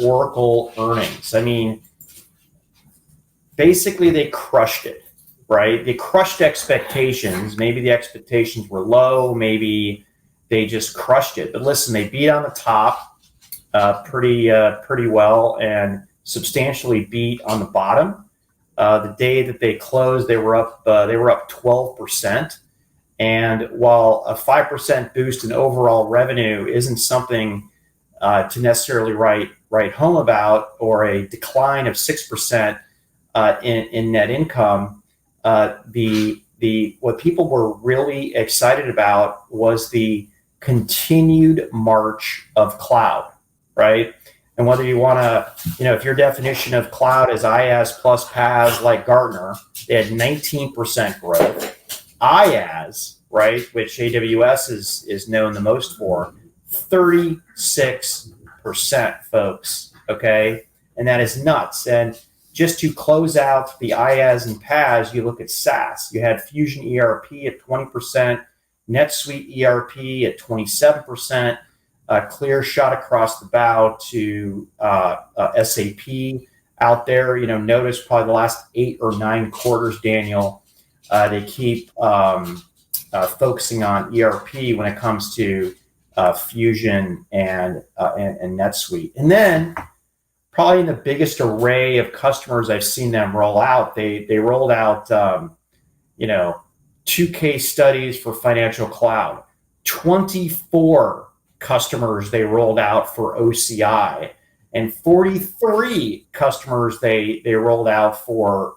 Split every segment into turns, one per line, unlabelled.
Oracle earnings. I mean, basically they crushed it, right? They crushed expectations. Maybe the expectations were low. Maybe they just crushed it. But listen, they beat on the top pretty well and substantially beat on the bottom. The day that they closed, they were up 12%. And while a 5% boost in overall revenue isn't something to necessarily write home about, or a decline of 6% in net income, what people were really excited about was the continued march of cloud, right? And whether you want to, if your definition of cloud is IaaS plus PaaS like Gartner, they had 19% growth. IaaS, right, which AWS is known the most for, 36%, folks, okay? And that is nuts. And just to close out the IaaS and PaaS, you look at SaaS. You had Fusion ERP at 20%, NetSuite ERP at 27%, clear shot across the bow to SAP out there. Notice probably the last 8 or 9 quarters, Daniel, they keep focusing on ERP when it comes to Fusion and NetSuite. And then probably in the biggest array of customers I've seen them roll out, they rolled out 2 case studies for Financial Cloud, 24 customers they rolled out for OCI, and 43 customers they rolled out for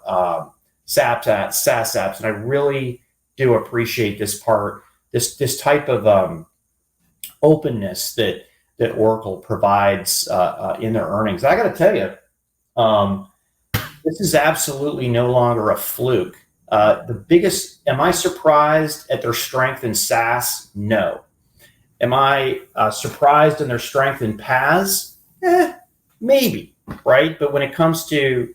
SaaS apps. And I really do appreciate this type of openness that Oracle provides in their earnings. I got to tell you, this is absolutely no longer a fluke. Am I surprised at their strength in SaaS? No. Am I surprised in their strength in PaaS? Maybe, right? But when it comes to,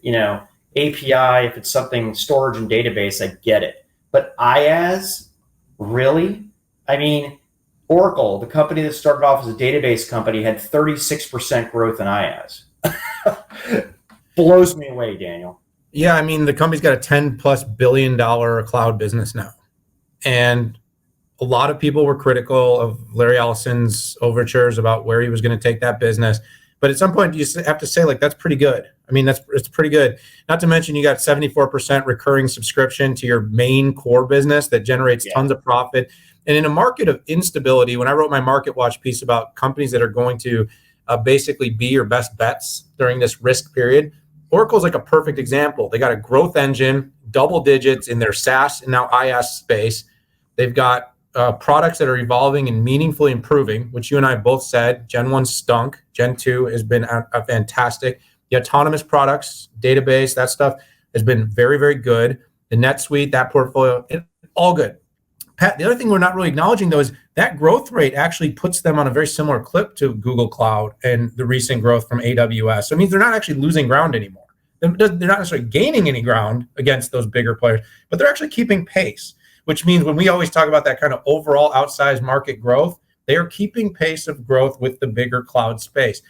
API, if it's something storage and database, I get it. But IaaS, really? I mean, Oracle, the company that started off as a database company, had 36% growth in IaaS. Blows me away, Daniel.
Yeah, I mean, the company's got a $10+ billion cloud business now. And a lot of people were critical of Larry Ellison's overtures about where he was going to take that business. But at some point, you have to say, that's pretty good. I mean, it's pretty good. Not to mention, you got 74% recurring subscription to your main core business that generates tons of profit. And in a market of instability, when I wrote my Market Watch piece about companies that are going to basically be your best bets during this risk period, Oracle's like a perfect example. They got a growth engine, double digits in their SaaS and now IaaS space. They've got products that are evolving and meaningfully improving, which you and I both said. Gen 1 stunk. Gen 2 has been fantastic. The autonomous products, database, that stuff has been very, very good. The NetSuite, that portfolio, all good. Pat, the other thing we're not really acknowledging, though, is that growth rate actually puts them on a very similar clip to Google Cloud and the recent growth from AWS. So it means they're not actually losing ground anymore. They're not necessarily gaining any ground against those bigger players, but they're actually keeping pace, which means when we always talk about that kind of overall outsized market growth, they are keeping pace of growth with the bigger cloud space.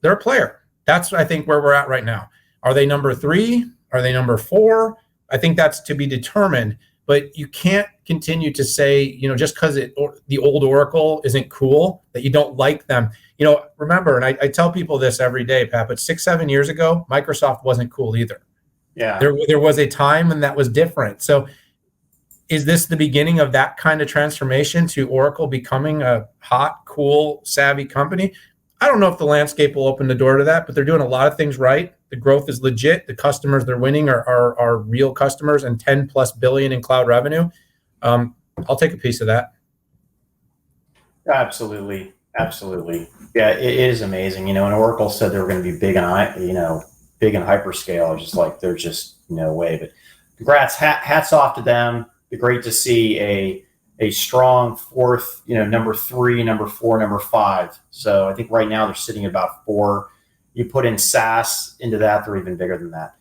They're a player. That's, I think, where we're at right now. Are they number 3? Are they number 4? I think that's to be determined. But you can't continue to say, just because the old Oracle isn't cool, that you don't like them. Remember, and I tell people this every day, Pat, but 6-7 years ago, Microsoft wasn't cool either.
Yeah.
There was a time when that was different. So is this the beginning of that kind of transformation to Oracle becoming a hot, cool, savvy company? I don't know if the landscape will open the door to that, but they're doing a lot of things right. The growth is legit. The customers they're winning are real customers, and $10+ billion in cloud revenue. I'll take a piece of that.
Absolutely. Yeah, it is amazing. And Oracle said they were going to be big in hyperscale. Just like there's just no way. But congrats, hats off to them. It's great to see a strong fourth, number 3, number 4, number 5. So I think right now they're sitting at about 4. You put in SaaS into that, they're even bigger than that.